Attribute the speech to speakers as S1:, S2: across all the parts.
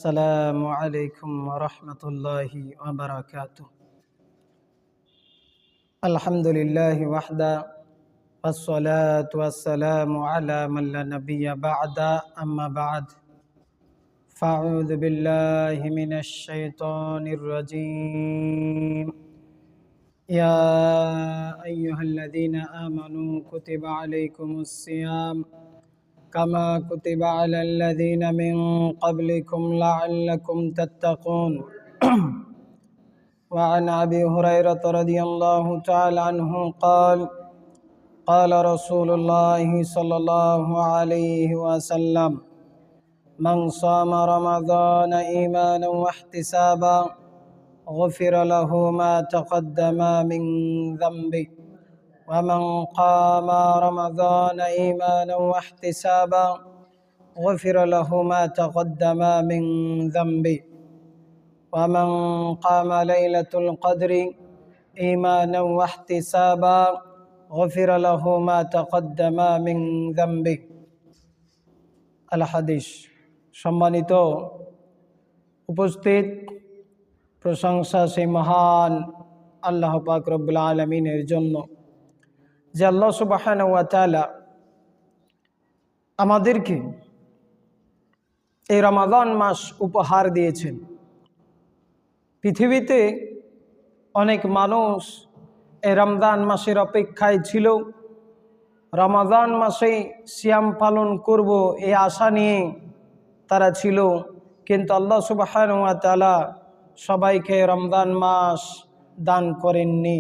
S1: السلام عليكم ورحمة الله وبركاته. الحمد لله وحده والصلاة والسلام على من لا نبي بعد أما بعد فأعوذ بالله من الشيطان الرجيم. يا أيها الذين آمنوا كتب عليكم الصيام كما كتب على الذين من قبلكم لعلكم تتقون. وعن أبي هريرة رضي الله تعالى عنه قال قال رسول الله صلى الله عليه وسلم من صام رمضان إيمانا واحتسابا غفر له ما تقدم من ذنبه ومن قام رمضان إيمانا واحتسابا غفر له ما تقدم من ذنبه ومن قام ليلة القدر إيمانا واحتسابا غفر له ما تقدم من ذنبه. الحديث সম্মানিত উপস্থিত, প্রশংসা সেই মহান আল্লাহ পাক রব্বুল আলামিনের জন্য যে আল্লাহ সুবহানাহু ওয়া তাআলা আমাদেরকে এই রমাদান মাস উপহার দিয়েছেন। পৃথিবীতে অনেক মানুষ এই রমজান মাসের অপেক্ষায় ছিল, রমাদান মাসে সিয়াম পালন করব এই আশা নিয়ে তারা ছিল, কিন্তু আল্লাহ সুবহানাহু ওয়া তাআলা সবাইকে রমজান মাস দান করেননি।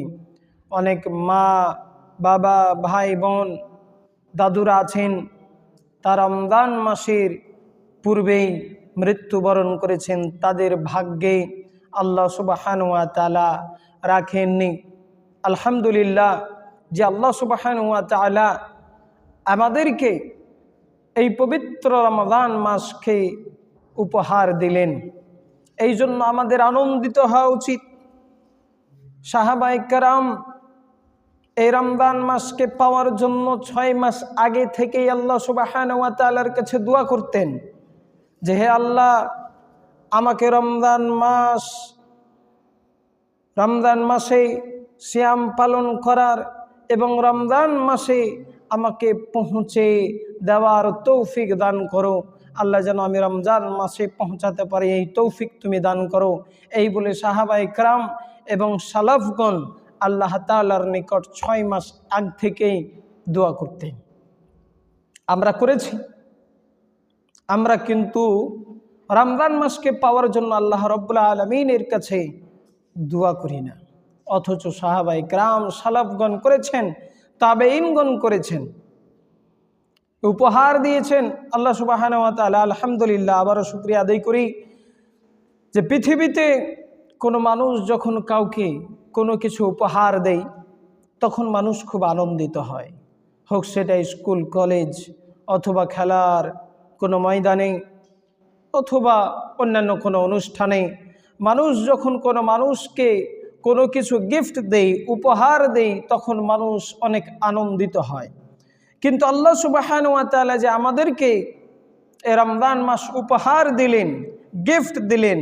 S1: অনেক মা বাবা ভাই বোন দাদুরা আছেন, তারা রমজান মাসের পূর্বেই মৃত্যুবরণ করেছেন, তাদের ভাগ্যে আল্লাহ সুবহানাহু ওয়া তাআলা রাখেননি। আলহামদুলিল্লাহ যে আল্লাহ সুবহানাহু ওয়া তাআলা আমাদেরকে এই পবিত্র রমজান মাসকে উপহার দিলেন, এই জন্য আমাদের আনন্দিত হওয়া উচিত। সাহাবায়ে কেরাম এই রমজান মাসকে পাওয়ার জন্য 6 মাস আগে থেকেই আল্লাহ সুবহানাহু ওয়া তাআলার কাছে দোয়া করতেন যে হে আল্লাহ, আমাকে রমজান মাসে সিয়াম পালন করার এবং রমজান মাসে আমাকে পৌঁছে দেওয়ার তৌফিক দান করো। আল্লাহ যেন আমি রমজান মাসে পৌঁছাতে পারি, এই তৌফিক তুমি দান করো। এই বলে সাহাবায়ে কেরাম এবং সালাফগণ আল্লাহ তাআলার নিকট 6 মাস আগ থেকেই দোয়া করতেন। আমরা করেছি, আমরা কিন্তু রমজান মাসকে পাওয়ার জন্য আল্লাহ রাব্বুল আলামিনের কাছে দোয়া করি না, অথচ সাহাবায়ে কেরাম সালাফগণ করেছেন, তাবেঈনগণ করেছেন, উপহার দিয়েছেন আল্লাহ সুবহানাহু ওয়া তাআলা। আলহামদুলিল্লাহ, আবারও শুকরিয়া আদায় করি যে পৃথিবীতে কোনো মানুষ যখন কাউকে কোনো কিছু উপহার দেয় তখন মানুষ খুব আনন্দিত হয়, হোক সেটা স্কুল কলেজ অথবা খেলার কোনো ময়দানে অথবা অন্যান্য কোনো অনুষ্ঠানে। মানুষ যখন কোনো মানুষকে কোনো কিছু গিফট দেয়, উপহার দেয়, তখন মানুষ অনেক আনন্দিত হয়। কিন্তু আল্লাহ সুবহানাহু ওয়া তাআলা যে আমাদেরকে এই রমজান মাস উপহার দিলেন, গিফট দিলেন,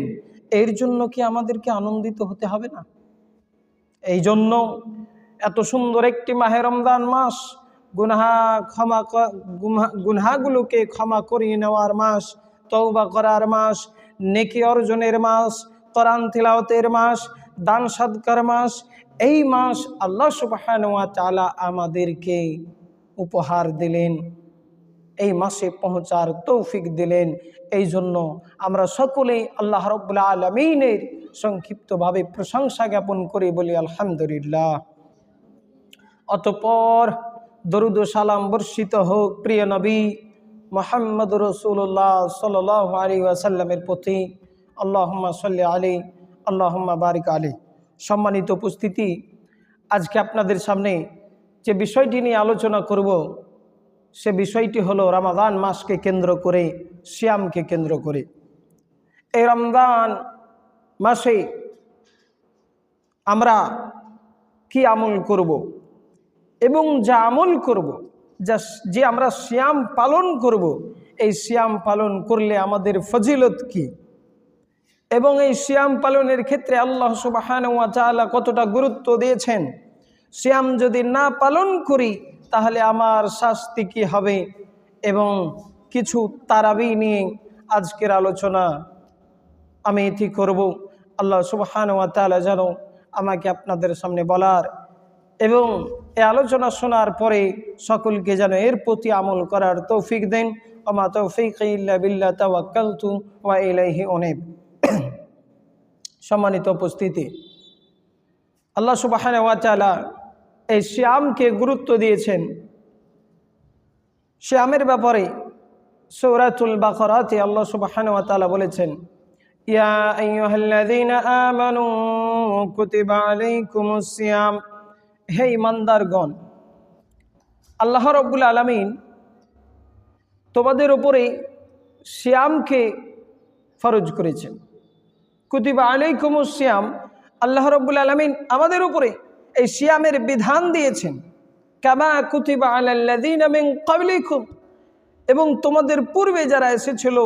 S1: এর জন্য কি আমাদেরকে আনন্দিত হতে হবে না? এই জন্য এত সুন্দর একটি মাহে রমজান মাস, গুনাহগুলোকে ক্ষমা করিয়ে নেওয়ার মাস, তওবা করার মাস, নেকি অর্জনের মাস, কোরআন তিলাওয়াতের মাস, দান সাদকার মাস, এই মাস আল্লাহ সুবহানাহু ওয়া তাআলা আমাদেরকে উপহার দিলেন, এই মাসে পৌঁছার তৌফিক দিলেন। এই জন্য আমরা সকলেই আল্লাহ রাব্বুল আলামিনের সংক্ষিপ্তভাবে প্রশংসা জ্ঞাপন করে বলি আলহামদুলিল্লাহ। অতঃপর দরুদ ও সালাম বর্ষিত হোক প্রিয় নবী মুহাম্মদ রাসূলুল্লাহ সাল্লাল্লাহু আলাইহি ওয়াসাল্লামের প্রতি। আল্লাহুম্মা সাল্লি আলাইহি আল্লাহুম্মা বারিক আলাইহি। সম্মানিত উপস্থিতি, আজকে আপনাদের সামনে যে বিষয়টি নিয়ে আলোচনা করব সে বিষয়টি হলো রমাদান মাসকে কেন্দ্র করে, সিয়ামকে কেন্দ্র করে। এই রমজান মাসে আমরা কি আমল করব এবং যা আমল করব, যে আমরা সিয়াম পালন করব, এই সিয়াম পালন করলে আমাদের ফজিলত কি, এবং এই সিয়াম পালনের ক্ষেত্রে আল্লাহ সুবহানাহু ওয়া তাআলা কতটা গুরুত্ব দিয়েছেন। সিয়াম যদি না পালন করি তাহলে আমার শাস্তি কি হবে, এবং কিছু তারাবি নিয়ে আজকের আলোচনা আমি এটি করব। আল্লাহ সুবহানাহু ওয়া তাআলা যেন আমাকে আপনাদের সামনে বলার এবং এই আলোচনা শোনার পরে সকলকে যেন এর প্রতি আমল করার তৌফিক দেন। ওমা তৌফিকি ইল্লা বিল্লাহ তাওয়াক্কালতু ওয়া ইলাইহি উনীব। সম্মানিত উপস্থিতি, আল্লাহ সুবহানাহু ওয়া তাআলা এই সিয়ামকে গুরুত্ব দিয়েছেন। সিয়ামের ব্যাপারে সূরাতুল বাকারাতে আল্লাহ সুবহানাহু ওয়া তাআলা বলেছেন, ইয়া আইয়ুহাল্লাযীনা আমানু কুতিবা আলাইকুমুস সিয়াম, হে ঈমানদারগণ, আল্লাহ রাব্বুল আলামিন তোমাদের উপরে সিয়ামকে ফরজ করেছেন। কুতিবা আলাইকুমুস সিয়াম, আল্লাহ রাব্বুল আলামিন আমাদের উপরে এই সিয়ামের বিধান দিয়েছেন। কামা কুতিবা আলাল্লাযীনা মিন ক্বাবলিকুম, এবং তোমাদের পূর্বে যারা এসেছিল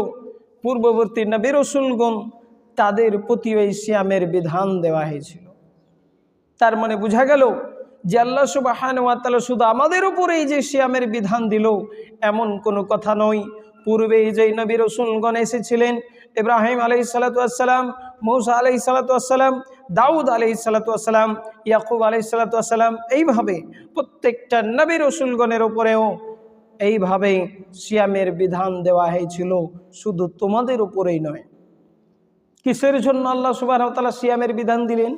S1: পূর্ববর্তী নবী রাসূলগণ তাদের প্রতি এই সিয়ামের বিধান দেওয়া হয়েছিল। তার মানে বোঝা গেল যে আল্লাহ সুবহানাহু ওয়া তাআলা শুধু আমাদের উপরেই যে সিয়ামের বিধান দিল এমন কোনো কথা নয়। পূর্বে যে নবী রাসূলগণ এসেছিলেন, ইব্রাহিম আলাইহিস সালাতু ওয়াস সালাম, মূসা আলাইহিস সালাতু ওয়াস সালাম, দাউদ আলাইহিস সালাতু ওয়াস সালাম, ইয়াকুব আলাইহিস সালাতু ওয়াস সালাম, এইভাবে প্রত্যেকটা নবী রাসূলগণের উপরেও এইভাবে সিয়ামের বিধান দেওয়া হয়েছিল, শুধু তোমাদের উপরেই নয়। কিসের জন্য আল্লাহ সুবহানাহু ওয়া তাআলা সিয়ামের বিধান দিলেন,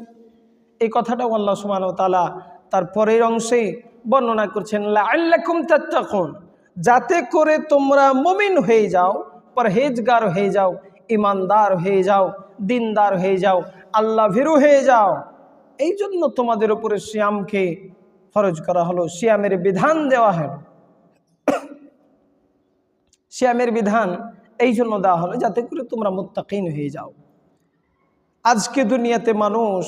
S1: এই কথাটাও আল্লাহ সুবহানাহু ওয়া তাআলা তার পরের অংশে বর্ণনা করছেন, লাআল্লাকুম তাত্তাকুন, যাতে করে তোমরা মুমিন হয়ে যাও, পরহেজগার হয়ে যাও, ইমানদার হয়ে যাও, দিনদার হয়ে যাও, আল্লাহ ভীরু হয়ে যাও। এই জন্য তোমাদের উপরে সিয়ামকে ফরজ করা হলো, সিয়ামের বিধান দেওয়া হলো। সিয়ামের বিধান এই জন্য দেওয়া হলো যাতে করে তোমরা মুত্তাকিন হয়ে যাও। আজকে দুনিয়াতে মানুষ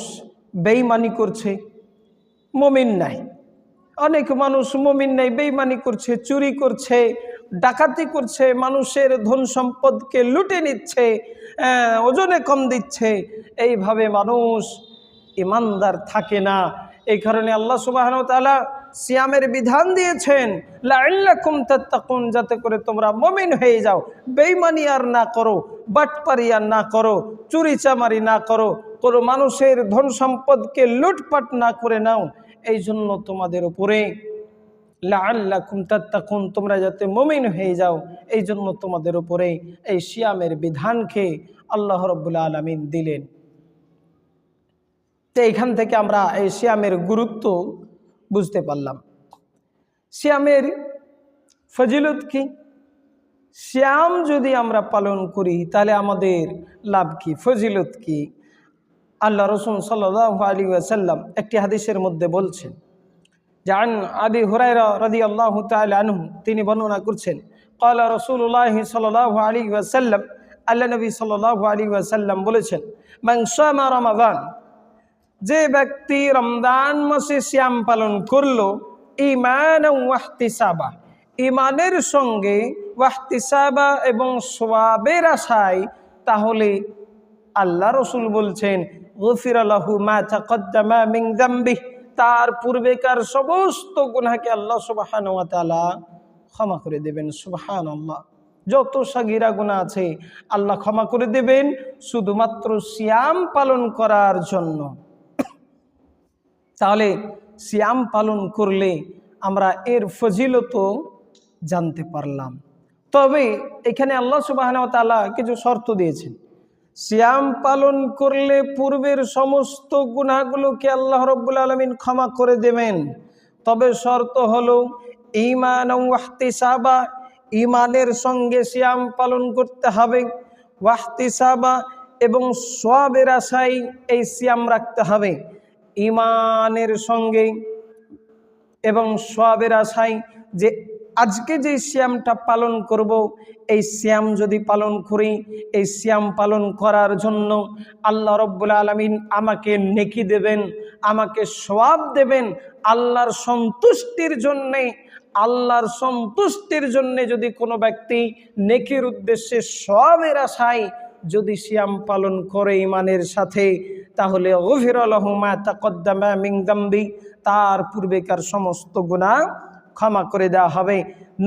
S1: বেঈমানি করছে, মুমিন নাই। অনেক মানুষ মুমিন নাই, বেঈমানি করছে, চুরি করছে, ডাকাতি করছে, মানুষের ধন সম্পদকে লুটে নিচ্ছে, ওজনে কম দিচ্ছে। এইভাবে মানুষ ইমানদার থাকে না। এই কারণে আল্লাহ সুবহানাহু ওয়া তাআলা সিয়ামের বিধান দিয়েছেন, লাআল্লাকুম তাত্তাকুন, যাতে করে তোমরা মুমিন হয়ে যাও, বেঈমানি আর না করো, বাটপারি আর না করো, চুরি চামারি না করো, কোনো মানুষের ধন সম্পদকে লুটপাট না করে নাও। এই জন্য তোমাদের উপরে লাআল্লাকুম তাত্তাকুন, তোমরা যাতে মুমিন হয়ে যাও, এই জন্য তোমাদের উপরে এই সিয়ামের বিধানকে আল্লাহ রাব্বুল আলামিন দিলেন। তো এইখান থেকে আমরা এই সিয়ামের গুরুত্ব বুঝতে পারলাম। সিয়ামের ফজিলত কি? সিয়াম যদি আমরা পালন করি তাহলে আমাদের লাভ কি, ফজিলত কি? আল্লাহ রাসূল সাল্লাল্লাহু আলাইহি ওয়াসাল্লাম একটি হাদিসের মধ্যে বলছেন, জান আবি হুরায়রা রাদিয়াল্লাহু তাআলা আনহু, তিনি বর্ণনা করছেন, ক্বালা রাসূলুল্লাহ সাল্লাল্লাহু আলাইহি ওয়াসাল্লাম, আল্লাহ নবী সাল্লাল্লাহু আলাইহি ওয়াসাল্লাম বলেছেন, মান সামা রমাদান, যে ব্যক্তি রমজান মাসে সিয়াম পালন করলো, ঈমানান ওয়া ইহতিসাবা, ঈমানের সঙ্গে, ওয়া ইহতিসাবা এবং সওয়াবের আশায়, তাহলে আল্লাহ রাসূল বলছেন, গুফিরা লাহু মা তাকদ্দামা মিন যামবিহি, তার পূর্বেকার সমস্ত গুনাহকে আল্লাহ সুবহানাহু ওয়া তাআলা ক্ষমা করে দেবেন। সুবহানাল্লাহ, যত সাগীরা গুনাহ আছে আল্লাহ ক্ষমা করে দেবেন শুধুমাত্র সিয়াম পালন করার জন্য। তাহলে সিয়াম পালন করলে আমরা এর ফজিলত জানতে পারলাম। তবে এখানে আল্লাহ সুবহানাহু ওয়া তাআলা কিছু শর্ত দিয়েছেন। সিয়াম পালন করলে পূর্বের সমস্ত গুনাহগুলোকে আল্লাহ রাব্বুল আলামিন ক্ষমা করে দেবেন। তবে শর্ত হলো ঈমান ওয়া ইহতিসাবা, ঈমানের সঙ্গে সিয়াম পালন করতে হবে, ওয়া ইহতিসাবা এবং সওয়াবের আশায় এই সিয়াম রাখতে হবে। ঈমানের সঙ্গে এবং সওয়াবের আশায় যে আজকে যে সিয়ামটা পালন করব, এই সিয়াম যদি পালন করি, এই সিয়াম পালন করার জন্য আল্লাহ রাব্বুল আলামিন আমাকে নেকি দেবেন, আমাকে সওয়াব দেবেন। আল্লাহর সন্তুষ্টির জন্যে, আল্লাহর সন্তুষ্টির জন্যে যদি কোনো ব্যক্তি নেকির উদ্দেশ্যে সওয়াবের আশায় যদি সিয়াম পালন করে ঈমানের সাথে, তাহলে গফিরা লাহু মা তাকদ্দামা মিন যামবি, তার পূর্বেকার সমস্ত গুনাহ ক্ষমা করে দেওয়া হবে।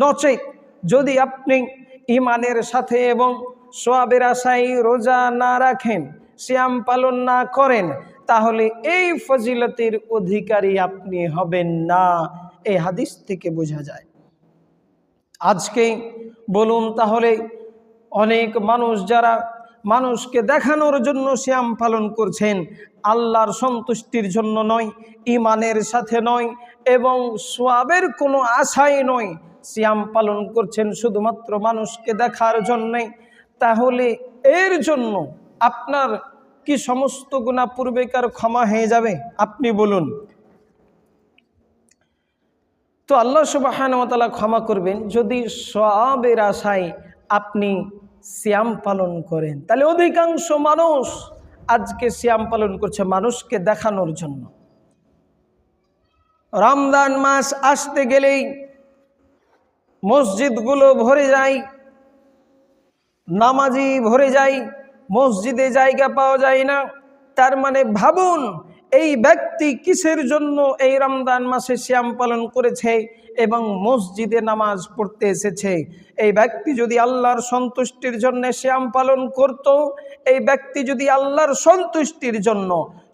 S1: নচেত যদি আপনি ঈমানের সাথে এবং সওয়াবের আশায় রোজা না রাখেন, সিয়াম পালন না করেন, তাহলে এই ফজিলতের অধিকারী আপনি হবেন না। এই হাদিস থেকে বোঝা যায়। আজকে বলুন তাহলে, অনেক মানুষ যারা মানুষকে দেখানোর জন্য সিয়াম পালন করছেন, আল্লাহর সন্তুষ্টির জন্য নয়, ঈমানের সাথে নয়, এবং সওয়াবের কোনো আশাই নয়, সিয়াম পালন করছেন শুধুমাত্র মানুষকে দেখার জন্যে, তাহলে এর জন্য আপনার কি সমস্ত গুনাহ পূর্বেকার ক্ষমা হয়ে যাবে? আপনি বলুন। তো আল্লাহ সুবহানাহু ওয়া তাআলা ক্ষমা করবেন যদি সওয়াবের আশায় আপনি সিয়াম পালন করেন। তাহলে অধিকাংশ মানুষ আজকে সিয়াম পালন করছে মানুষকে দেখানোর জন্য। রমজান মাস আসতে গেলেই মসজিদগুলো ভরে যায়, নামাজি ভরে যায়, মসজিদে জায়গা পাওয়া যায় না। তার মানে ভাবুন, এই ব্যক্তি কিসের জন্য এই রমজান মাসে সিয়াম পালন করেছে এবং মসজিদে নামাজ পড়তে এসেছে। এই ব্যক্তি যদি আল্লাহর সন্তুষ্টির জন্য সিয়াম পালন করত, এই ব্যক্তি যদি আল্লাহর সন্তুষ্টির জন্য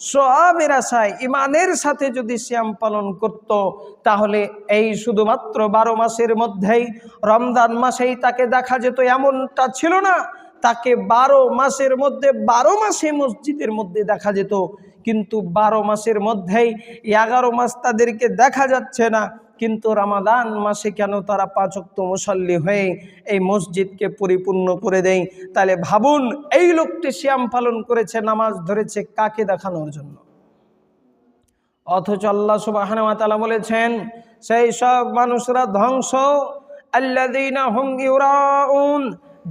S1: সওয়াবের আশায় ঈমানের সাথে যদি সিয়াম পালন করত, তাহলে এই শুধুমাত্র 12 মাসের মধ্যেই রমজান মাসেই তাকে দেখা যেত এমনটা ছিল না। তাকে 12 মাসের মধ্যে 12 মাসে মসজিদের মধ্যে দেখা যেত, কিন্তু 12 মাসের মধ্যেই 11 মাস তাদেরকে দেখা যাচ্ছে না। কিন্তু রমাদান মাসে কেন তারা 5 ওয়াক্ত মুসল্লি হয়ে এই মসজিদকে পরিপূর্ণ করে দেয়? তাহলে ভাবুন, এই লোকটি সিয়াম পালন করেছে, নামাজ ধরেছে কাকে দেখানোর জন্য? অথচ আল্লাহ সুবহানাহু ওয়া তাআলা বলেছেন, সেই সব মানুষরা ধ্বংস আল্লাযীনা হুম ইউরাউন,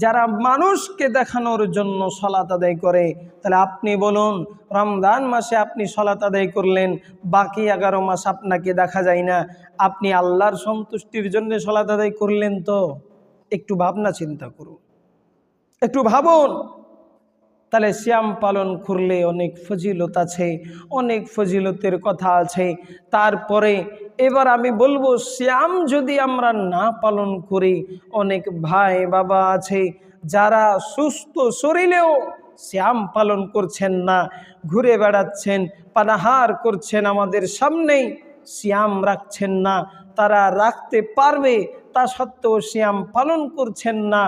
S1: যারা মানুষকে দেখানোর জন্য সালাত আদায় করে। তাহলে আপনি বলুন, রমজান মাসে আপনি সালাত আদায় করলেন, বাকি 11 মাস আপনাকে দেখা যায় না, আপনি আল্লাহর সন্তুষ্টির জন্য সালাত আদায় করলেন? তো একটু ভাবনা চিন্তা করুন, একটু ভাবুন। তাহলে সিয়াম পালন করলে অনেক ফজিলত আছে, অনেক ফজিলতের কথা আছে। তারপরে এবার আমি বলবো, সিয়াম যদি আমরা না পালন করি, অনেক ভাই বাবা আছে যারা সুস্থ শরীরেও সিয়াম পালন করছেন না, ঘুরে বেড়াচ্ছেন, পানাহার করছেন, আমাদের সামনেই সিয়াম রাখছেন না। তারা রাখতে পারবে, তা সত্ত্বেও সিয়াম পালন করছেন না।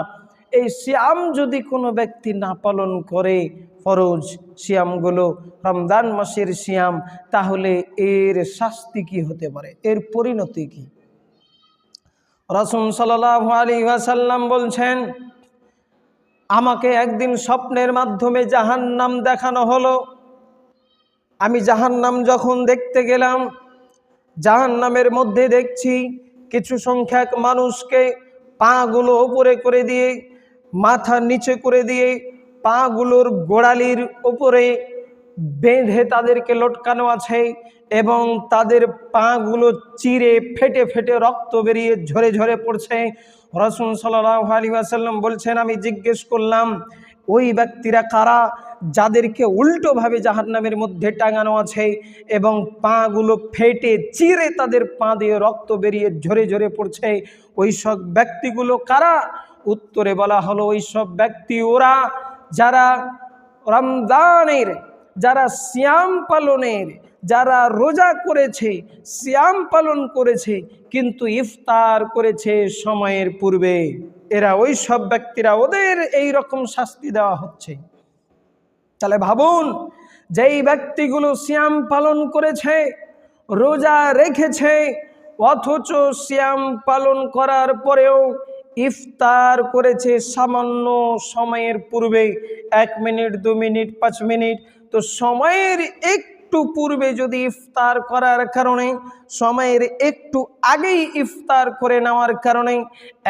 S1: এই সিয়াম যদি কোনো ব্যক্তি না পালন করে, ফরজ সিয়ামগুলো, রমজান মাসের সিয়াম, তাহলে এর শাস্তি কি হতে পারে, এর পরিণতি কি? রাসূল সাল্লাল্লাহু আলাইহি ওয়াসাল্লাম বলছেন, আমাকে একদিন স্বপ্নের মাধ্যমে জাহান্নাম দেখানো হলো। আমি জাহান্নাম যখন দেখতে গেলাম, জাহান্নামের মধ্যে দেখছি কিছু সংখ্যক মানুষকে পাগুলো উপরে করে দিয়ে, মাথা নিচে করে দিয়ে, পাগুলোর গোড়ালির উপরে বেঁধে তাদেরকে লটকানো আছে, এবং তাদের পাগুলো চিরে ফেটে ফেটে রক্ত বেরিয়ে ঝরে ঝরে পড়ছে। রাসূল সাল্লাল্লাহু আলাইহি ওয়াসাল্লাম বলছেন, আমি জিজ্ঞেস করলাম, ওই ব্যক্তিরা কারা যাদেরকে উল্টোভাবে জাহান্নামের মধ্যে টাঙানো আছে এবং পাগুলো ফেটে চিরে তাদের পা দিয়ে রক্ত বেরিয়ে ঝরে ঝরে পড়ছে? ওই সব ব্যক্তিগুলো কারা? উত্তরে বলা হলো, ওই সব ব্যক্তি ওরা যারা রমজানের, যারা সিয়াম পালনের, যারা রোজা করেছে, সিয়াম পালন করেছে, কিন্তু ইফতার করেছে সময়ের পূর্বে। এরা ওই সব ব্যক্তিরা, ওদের এই রকম শাস্তি দেওয়া হচ্ছে। তাহলে ভাবুন, যেই ব্যক্তিগুলো সিয়াম পালন করেছে, রোজা রেখেছে, অথচ সিয়াম পালন করার পরেও ইফতার করেছে সামান্য সময়ের পূর্বে, 1 মিনিট, 2 মিনিট, 5 মিনিট, তো সময়ের একটু পূর্বে যদি ইফতার করার কারণে, সময়ের একটু আগেই ইফতার করে নেওয়ার কারণে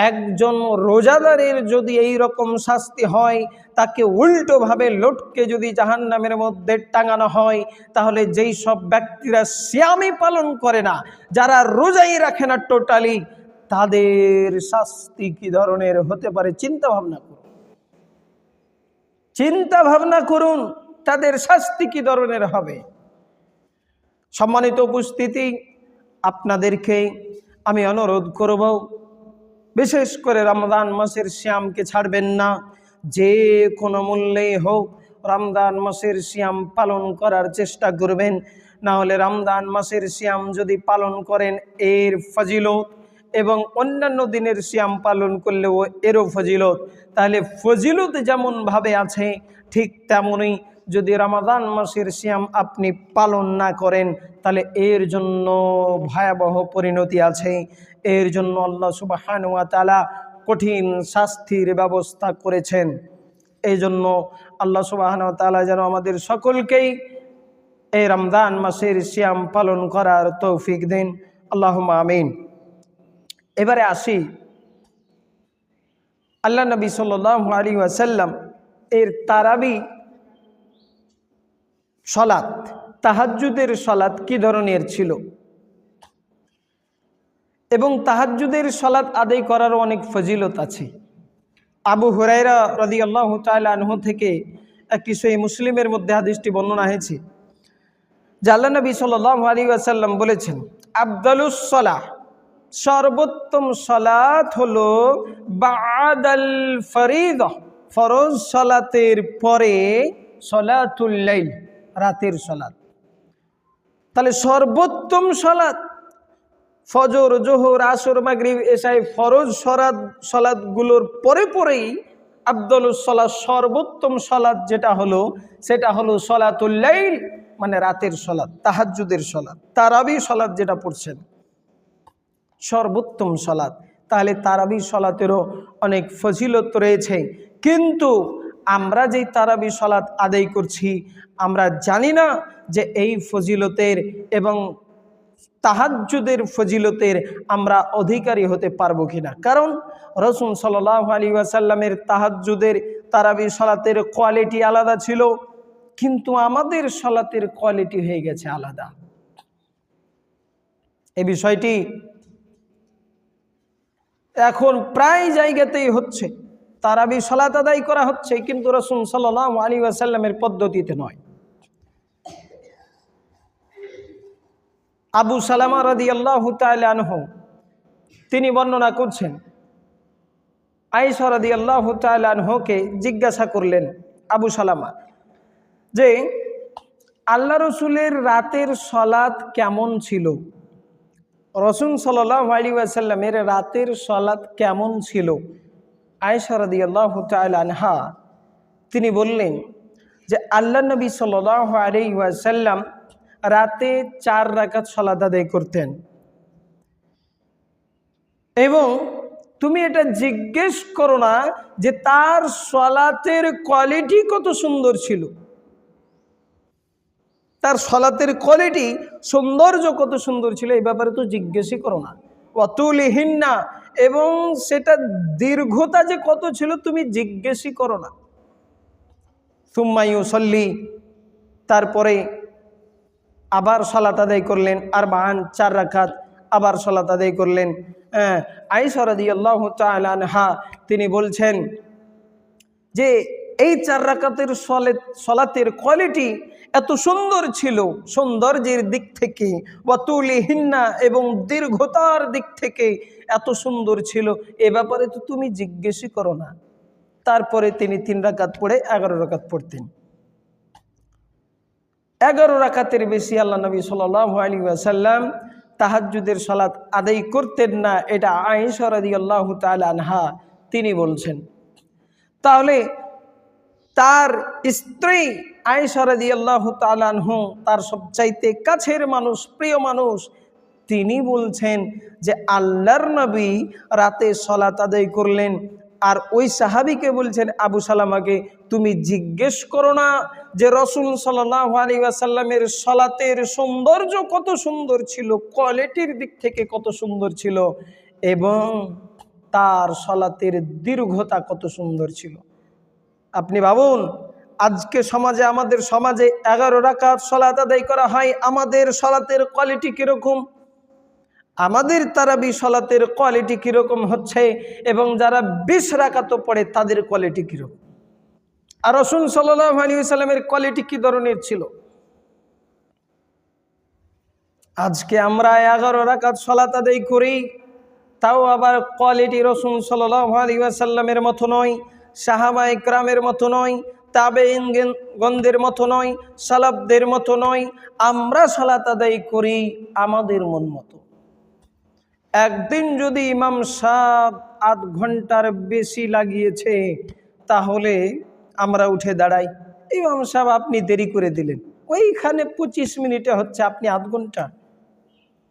S1: একজন রোজাদারের যদি এই রকম শাস্তি হয়, তাকে উল্টোভাবে লটকে যদি জাহান্নামের মধ্যে টাঙানো হয়, তাহলে যেই সব ব্যক্তিরা সিয়ামই পালন করে না, যারা রোজাই রাখে না টোটালি, তাদের শাস্তি কি ধরনের হতে পারে চিন্তা ভাবনা করুন। চিন্তা ভাবনা করুন তাদের শাস্তি কি ধরনের হবে। সম্মানিত উপস্থিতি, আপনাদেরকে আমি অনুরোধ করব, বিশেষ করে রমজান মাসের সিয়ামকে ছাড়বেন না। যে কোনো মূল্যেই হোক রমজান মাসের সিয়াম পালন করার চেষ্টা করবেন। না হলে রমজান মাসের সিয়াম যদি পালন করেন এর ফজিলত, এবং অন্যান্য দিনের সিয়াম পালন করলেও এরও ফজিলত, তাহলে ফজিলত যেমনভাবে আছে ঠিক তেমনই যদি রমাদান মাসের সিয়াম আপনি পালন না করেন তাহলে এর জন্য ভয়াবহ পরিণতি আছে। এর জন্য আল্লাহ সুবহানাহু ওয়া তাআলা কঠিন শাস্তির ব্যবস্থা করেছেন। এই জন্য আল্লাহ সুবহানাহু ওয়া তাআলা যেন আমাদের সকলকেই এই রমজান মাসের সিয়াম পালন করার তৌফিক দেন, আল্লাহুম্মা আমিন। এবারে আসি আল্লাহ নবী সাল্লাল্লাহু আলাইহি ওয়াসাল্লাম এর তারাবি সালাত, তাহাজ্জুদের সালাত কি ধরনের ছিল, এবং তাহাজ্জুদের সালাত আদায় করার অনেক ফজিলত আছে। আবু হুরায়রা রাদিয়াল্লাহু তাআলা আনহু থেকে একটি সহিহ মুসলিমের মধ্যে হাদিসটি বর্ণনা হয়েছে যে আল্লাহ নবী সাল্লাল্লাহু আলাইহি ওয়াসাল্লাম বলেছেন, আফদালুস সালাহ, সর্বোত্তম সালাত হলো বা'দাল ফরিদা, ফরজ সালাতের পরে সালাতুল লাইল, রাতের সালাত। তাহলে সর্বোত্তম সালাত ফজর, জোহর, আসর, মাগরিব, এশাই, ফরজ সালাতগুলোর পরে পরেই আফদালুস সালাত, সর্বোত্তম সালাত যেটা হলো সেটা হলো সালাতুল লাইল, মানে রাতের সালাত, তাহাজ্জুদের সালাত, তারাবি সালাত যেটা পড়ছেন, সর্বোত্তম সালাত। তাহলে তারাবি সালাতেরও অনেক ফজিলত রয়েছে। কিন্তু আমরা যেই তারাবি সালাত আদায় করছি আমরা জানি না যে এই ফজিলতের এবং তাহাজ্জুদের ফজিলতের আমরা অধিকারী হতে পারবো কিনা। কারণ রাসূল সাল্লাল্লাহু আলাইহি ওয়াসাল্লামের তাহাজ্জুদের, তারাবি সালাতের কোয়ালিটি আলাদা ছিল, কিন্তু আমাদের সালাতের কোয়ালিটি হয়ে গেছে আলাদা। এই বিষয়টি এখন প্রায় জায়গাতেই হচ্ছে, তারাবি সালাত আদায় করা হচ্ছে কিন্তু রাসূল সাল্লাল্লাহু আলাইহি ওয়াসাল্লামের পদ্ধতিতে নয়। আবু সালামা রাদিয়াল্লাহু তাআলা আনহু তিনি বর্ণনা করছেন, আয়েশা রাদিয়াল্লাহু তাআলা আনহুকে জিজ্ঞাসা করলেন আবু সালামা যে আল্লাহ রসুলের রাতের সালাত কেমন ছিল, রাসূল সাল্লাল্লাহু আলাইহি ওয়াসাল্লামের রাতের সালাত কেমন ছিল। আয়েশা রাদিয়াল্লাহু তাআলা আনহা তিনি বললেন যে আল্লাহ নবী সাল্লাল্লাহু আলাইহি ওয়াসাল্লাম রাতে 4 রাকাত সালাত আদায় করতেন, এবং তুমি এটা জিজ্ঞেস করো না যে তার সালাতের কোয়ালিটি কত সুন্দর ছিল, তার সালাতের কোয়ালিটি, সৌন্দর্য কত সুন্দর ছিল, এই ব্যাপারে তো জিজ্ঞেসই করো না। ওয়াতুলিহিন্না, এবং সেটা দীর্ঘতা যে কত ছিল তুমি জিজ্ঞেসই করো না। সুম্মা ইউসাল্লি, তারপরে আবার সালাত আদায় করলেন, আর 4 রাকাত আবার সালাত আদায় করলেন। আয়েশা রাদিয়াল্লাহু তাআলা আনহা তিনি বলছেন যে এই 4 রাকাতের সালাতের কোয়ালিটি এত সুন্দর ছিল, সৌন্দর্যের দিক থেকে, ওয়াতুলিহিন্না, এবং দীর্ঘতার দিক থেকে এত সুন্দর ছিল, এ ব্যাপারে তো তুমি জিজ্ঞেসই করো না। তারপরে তিনি 3 রাকাত পড়ে 11 রাকাত পড়তেন। 11 রাকাতের বেশি আল্লাহ নবী সাল্লাল্লাহু আলাইহি ওয়াসাল্লাম তাহাজ্জুদের সালাত আদায় করতেন না, এটা আয়েশা রাদিয়াল্লাহু তাআলা আনহা তিনি বলছেন। তাহলে তার স্ত্রী আয়েশা রাদিয়াল্লাহু তাআলা আনহু, তার সবচাইতে কাছের মানুষ, প্রিয় মানুষ, তিনি বলছেন যে আল্লাহর নবী রাতে সালাত আদায় করলেন, আর ওই সাহাবীকে বলছেন আবু সালামাকে, তুমি জিজ্ঞেস করো না যে রাসূল সাল্লাল্লাহু আলাইহি ওয়াসাল্লামের সালাতের সৌন্দর্য কত সুন্দর ছিল, কোয়ালিটির দিক থেকে কত সুন্দর ছিল, এবং তার সালাতের দীর্ঘতা কত সুন্দর ছিল। আপনি ভাবুন, আজকে সমাজে, আমাদের সমাজে 11 রাকাত সালাত আদায় করা হয়, আমাদের সালাতের কোয়ালিটি কীরকম, আমাদের তারাবি সালাতের কোয়ালিটি কীরকম হচ্ছে, এবং যারা 20 রাকাতও পড়ে তাদের কোয়ালিটি কীরকম। আর রাসূল সাল্লাল্লাহু আলাইহি ওয়াসাল্লামের কোয়ালিটি কি ধরনের ছিল? আজকে আমরা 11 রাকাত সালাত আদায় করি, তাও আবার কোয়ালিটি রাসূল সাল্লাল্লাহু আলাইহি ওয়াসাল্লামের মতো নয়, সাহাবায়ে কেরামের মতো নয়, তাবেঈনগণদের মতো নয়, সালাফদের মতো নয়। আমরা সালাত আদায় করি আমাদের মন মতো। একদিন যদি ইমাম সাহেব আধ ঘন্টার বেশি লাগিয়েছে, তাহলে আমরা উঠে দাঁড়াই। ইমাম সাহেব আপনি দেরি করে দিলেন, ওইখানে 25 মিনিটে হচ্ছে আপনি আধ ঘন্টা,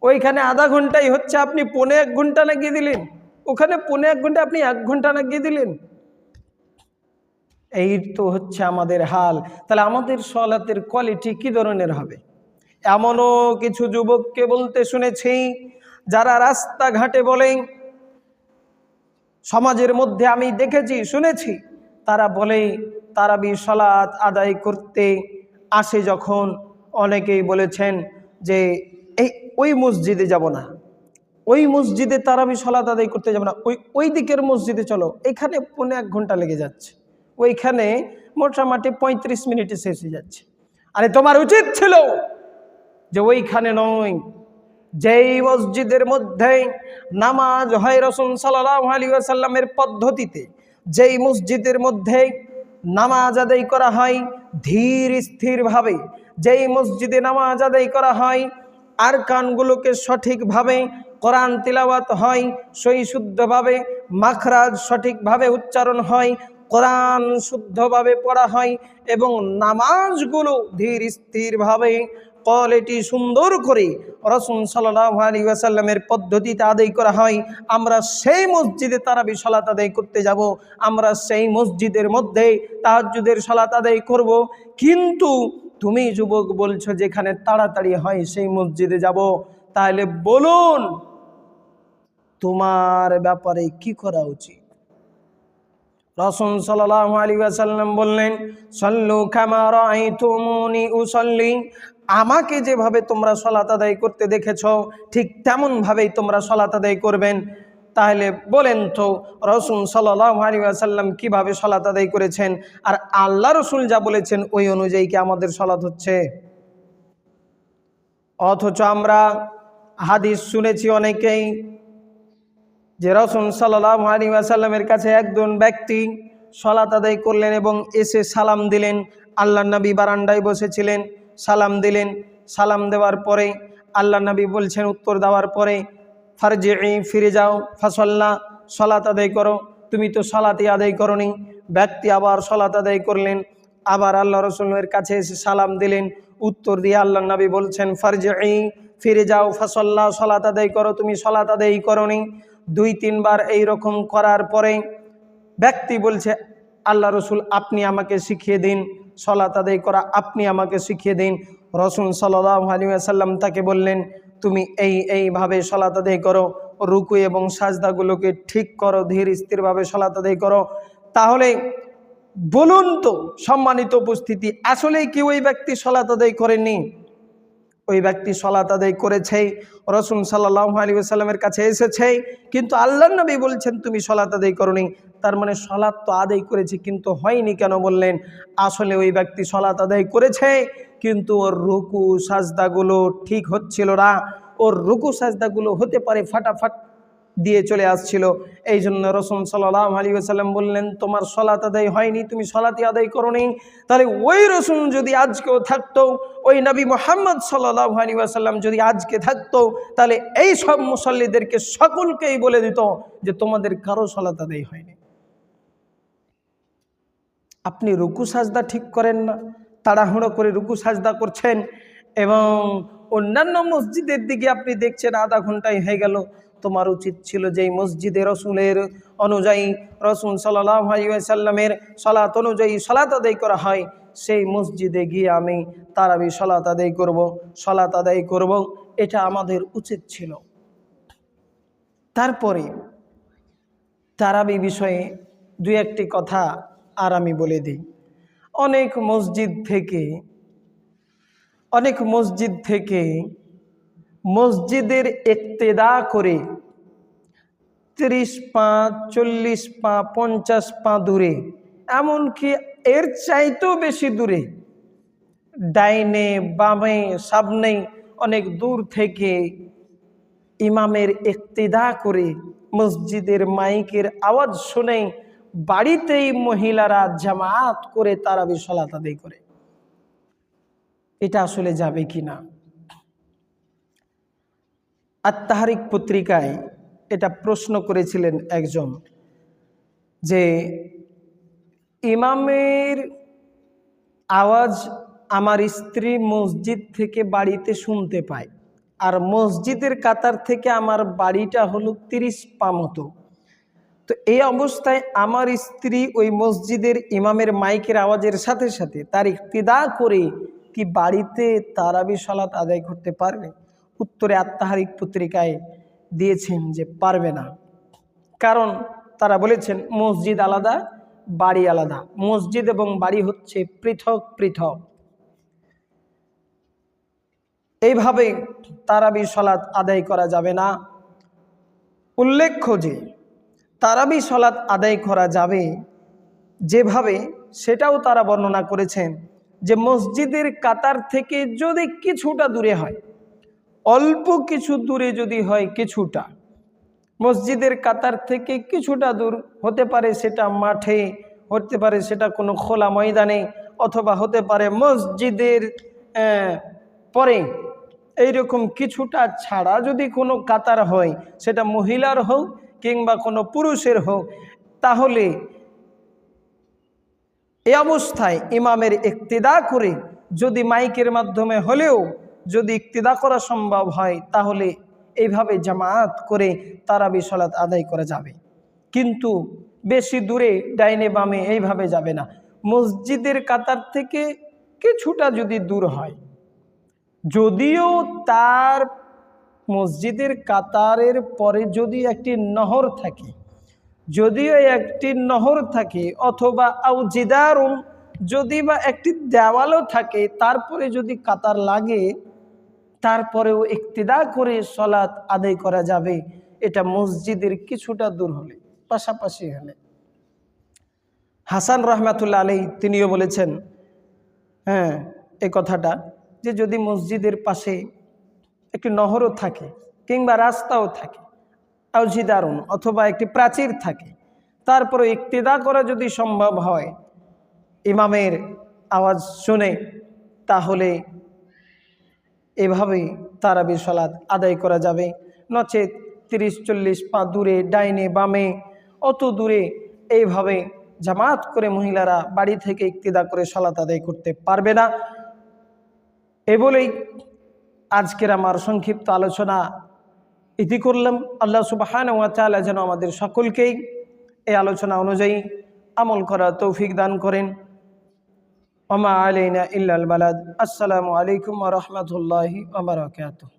S1: ওইখানে আধা ঘন্টাই হচ্ছে আপনি 1.25 ঘন্টা লাগিয়ে দিলেন, ওখানে 1.25 ঘন্টা আপনি 1 ঘন্টা লাগিয়ে দিলেন। এই তো হচ্ছে আমাদের হাল। তাহলে আমাদের সালাতের কোয়ালিটি কি ধরনের হবে? এমনও কিছু যুবককে বলতে শুনেছি, যারা রাস্তাঘাটে বলেন, সমাজের মধ্যে আমি দেখেছি শুনেছি, তারা বলে তারাবি সালাত আদায় করতে আসে যখন, অনেকেই বলেছেন যে ওই মসজিদে যাব না, ওই মসজিদে তারাবি সালাত আদায় করতে যাব না, ওই দিকের মসজিদে চলো, এখানে 1.25 ঘন্টা লেগে যাচ্ছে, ওইখানে মোটামুটি 35 মিনিটে শেষ হয়ে যাচ্ছে। আরে তোমার উচিত ছিল যে ওইখানে নয়, যেই মসজিদের মধ্যে নামাজ হয় রাসূল সাল্লাল্লাহু আলাইহি ওয়াসাল্লামের পদ্ধতিতে, যেই মসজিদের মধ্যে নামাজ আদায় করা হয় ধীর স্থিরভাবে, যেই মসজিদে নামাজ আদায় করা হয় আরকানগুলোকে সঠিকভাবে কোরআন তিলাওয়াত হয়, সহি শুদ্ধভাবে মাখরাজ সঠিকভাবে উচ্চারণ হয়, কোরআন শুদ্ধভাবে পড়া হয় এবং নামাজগুলো ধীর স্থিরভাবে কোয়ালিটি সুন্দর করে রাসূল সাল্লাল্লাহু আলাইহি ওয়াসাল্লামের পদ্ধতিতে আদায় করা হয়, আমরা সেই মসজিদে তারাবি সালাত আদায় করতে যাব, আমরা সেই মসজিদের মধ্যে তাহাজ্জুদের সালাত আদায় করব। কিন্তু তুমি যুবক বলছো যেখানে তাড়াতাড়ি হয় সেই মসজিদে যাব, তাহলে বলুন তোমার ব্যাপারে কি করা উচিত? রাসূল সাল্লাল্লাহু আলাইহি ওয়াসাল্লাম বললেন, সাল্লু কামা রাআইতুমুনি উসাল্লি, আমাকে যেভাবে তোমরা সালাত আদায় করতে দেখেছো ঠিক তেমন ভাবেই তোমরা সালাত আদায় করবেন। তাহলে বলেন তো রাসূল সাল্লাল্লাহু আলাইহি ওয়াসাল্লাম কিভাবে সালাত আদায় করেছেন, আর আল্লাহ রাসূল যা বলেছেন ওই অনুযায়ী কি আমাদের সালাত হচ্ছে? অথচ আমরা হাদিস শুনেছি অনেকেই যে রাসূল সাল্লাল্লাহু আলাইহি ওয়াসাল্লামের কাছে একজন ব্যক্তি সালাত আদায় করলেন এবং এসে সালাম দিলেন। আল্লাহর নবী বারান্দায় বসেছিলেন, সালাম দিলেন। সালাম দেওয়ার পরে আল্লাহর নবী বলছেন, উত্তর দেওয়ার পরে, ফারজিই, ফিরে যাও, ফাসাল্লা, সালাত আদায় করো, তুমি তো সালাতই আদায় করোনি। ব্যক্তি আবার সালাত আদায় করলেন, আবার আল্লাহ রাসূলের কাছে এসে সালাম দিলেন, উত্তর দিয়ে আল্লাহর নবী বলছেন, ফারজিই, ফিরে যাও, ফাসাল্লা, সালাত আদায় করো, তুমি সালাত আদায় করোনি। 2-3 বার এইরকম করার পরে ব্যক্তি বলছে, আল্লাহ রসুল আপনি আমাকে শিখিয়ে দিন সালাত আদায় করা, আপনি আমাকে শিখিয়ে দিন। রাসূল সাল্লাল্লাহু আলাইহি ওয়াসাল্লাম তাকে বললেন, তুমি এইভাবে সালাত আদায় করো, রুকু এবং সাজদাগুলোকে ঠিক করো, ধীর স্থিরভাবে সালাত আদায় করো। তাহলে বলুন তো সম্মানিত উপস্থিতি, আসলেই কি ওই ব্যক্তি সালাত আদায় করেননি? ওই ব্যক্তি সালাত আদায় করেছে, রাসূল সাল্লাল্লাহু আলাইহি ওয়াসাল্লামের কাছে এসেছে, কিন্তু আল্লাহর নবী বলছেন তুমি সালাত আদায় করোনি। তার মানে সালাত তো আদায় করেছে, কিন্তু হয়নি কেন? বললেন আসলে ওই ব্যক্তি সালাত আদায় করেছে, কিন্তু ওর রুকু সাজদাগুলো ঠিক হচ্ছিল না, ওর রুকু সাজদাগুলো হতে পারে ফাটাফাট দিয়ে চলে আসছিল। এই জন্য রাসূল সাল্লাল্লাহু আলাইহি ওয়াসাল্লাম বললেন তোমার সালাত আদায় হয়নি, তুমি সালাতই আদায় করোনি। তাহলে ওই রাসূল যদি আজকেও থাকতো, ওই নবী মুহাম্মদ সাল্লাল্লাহু আলাইহি ওয়াসাল্লাম যদি আজকে থাকতো, তাহলে এই সব মুসাল্লিদেরকে সকলকেই বলে দিত যে তোমাদের কারো সালাত আদায় হয়নি। আপনি রুকু সাজদা ঠিক করেন না, তাড়াহুড়ো করে রুকু সাজদা করছেন এবং অন্যান্য মসজিদের দিকে আপনি দেখছেন আধা ঘন্টায় হয়ে গেল। তোমার উচিত ছিল যে মসজিদে রসুলের অনুযায়ী, রসুল সাল্লাল্লাহু আলাইহি ওয়াসাল্লামের সালাত অনুযায়ী সালাত আদায় করা হয়, সেই মসজিদে গিয়ে আমি তারাবি সালাত আদায় করব, সালাত আদায় করব, এটা আমাদের উচিত ছিল। তারপরে তারাবি বিষয়ে 2-1টি কথা আর আমি বলে দিই। অনেক মসজিদ থেকে মসজিদের ইক্তেদা করে 30 পা, 40 পা, 50 পা দূরে এমনকি এর চাইতেও বেশি দূরে, ডাইনে বামে সামনে অনেক দূর থেকে ইমামের ইক্তিদা করে মসজিদের মাইকের আওয়াজ শুনে বাড়িতেই মহিলারা জামাত করে তারাবি সালাত আদায় করে। এটা আসলে যাবে কিনা? আত-তাহরিক পত্রিকায় এটা প্রশ্ন করেছিলেন একজন, যে ইমামের আওয়াজ আমার স্ত্রী মসজিদ থেকে বাড়িতে শুনতে পায়, আর মসজিদের কাতার থেকে আমার বাড়িটা হলো 30 পা মতো। তো এই অবস্থায় আমার স্ত্রী ওই মসজিদের ইমামের মাইকের আওয়াজের সাথে সাথে তার ইক্তিদা করে কি বাড়িতে তারাবি সালাত আদায় করতে পারবে? উত্তরে আত-তাহরিক পত্রিকায় দিয়েছেন যে পারবে না। কারণ তারা বলেছেন মসজিদ আলাদা, বাড়ি আলাদা। মসজিদ এবং বাড়ি হচ্ছে পৃথক পৃথক। এইভাবে তারাবি সালাত আদায় করা যাবে না। উল্লেখ্য যে তারাবি সালাত আদায় করা যাবে যেভাবে, সেটাও তারা বর্ণনা করেছেন যে মসজিদের কাতার থেকে যদি কিছুটা দূরে হয়, অল্প কিছু দূরে যদি হয়, কিছুটা মসজিদের কাতার থেকে কিছুটা দূর হতে পারে, সেটা মাঠে হতে পারে, সেটা কোনো খোলা ময়দানে, অথবা হতে পারে মসজিদের পরে, এইরকম কিছুটা ছাড়া যদি কোনো কাতার হয়, সেটা মহিলার হোক কিংবা কোনো পুরুষের হোক, তাহলে এই অবস্থায় ইমামের ইক্তিদা করে যদি মাইকের মাধ্যমে হলেও যদি ইক্তিদা করা সম্ভব হয়, তাহলে এইভাবে জামাত করে তারাবি সালাত আদায় করা যাবে। কিন্তু বেশি দূরে ডাইনে বামে এইভাবে যাবে না। মসজিদের কাতার থেকে কিছুটা যদি দূর হয়, যদিও তার মসজিদের কাতারের পরে যদি একটি নহর থাকে, যদিও একটি নহর থাকে, অথবা আউজিদারুন, যদি বা একটি দেওয়ালও থাকে, তারপরে যদি কাতার লাগে, তারপরেও ইক্তিদা করে সালাত আদায় করা যাবে। এটা মসজিদের কিছুটা দূর হলে, পাশাপাশি হলে। হাসান রহমাতুল্লাহ আলাইহি তিনিও বলেছেন এই কথাটা, যে যদি মসজিদের পাশে একটি নহরও থাকে কিংবা রাস্তাও থাকে, আউজিদারুন অথবা একটি প্রাচীর থাকে, তারপরে ইক্তিদা করা যদি সম্ভব হয় ইমামের আওয়াজ শুনে, তাহলে এভাবেই তারাবি সালাত আদায় করা যাবে। নচেত 30-40 পা দূরে ডাইনে বামে অত দূরে এইভাবে জামাত করে মহিলারা বাড়ি থেকে ইক্তিদা করে সালাত আদায় করতে পারবে না। এ বলেই আজকের আমার সংক্ষিপ্ত আলোচনা ইতি করলাম। আল্লাহ সুবহানাহু ওয়া তাআলা যেন আমাদের সকলকেই এই আলোচনা অনুযায়ী আমল করার তৌফিক দান করেন। ওয়া মা আলাইনা ইল্লাল বালাদ। আসসালামু আলাইকুম ওয়া রাহমাতুল্লাহি ওয়া বারাকাতুহু।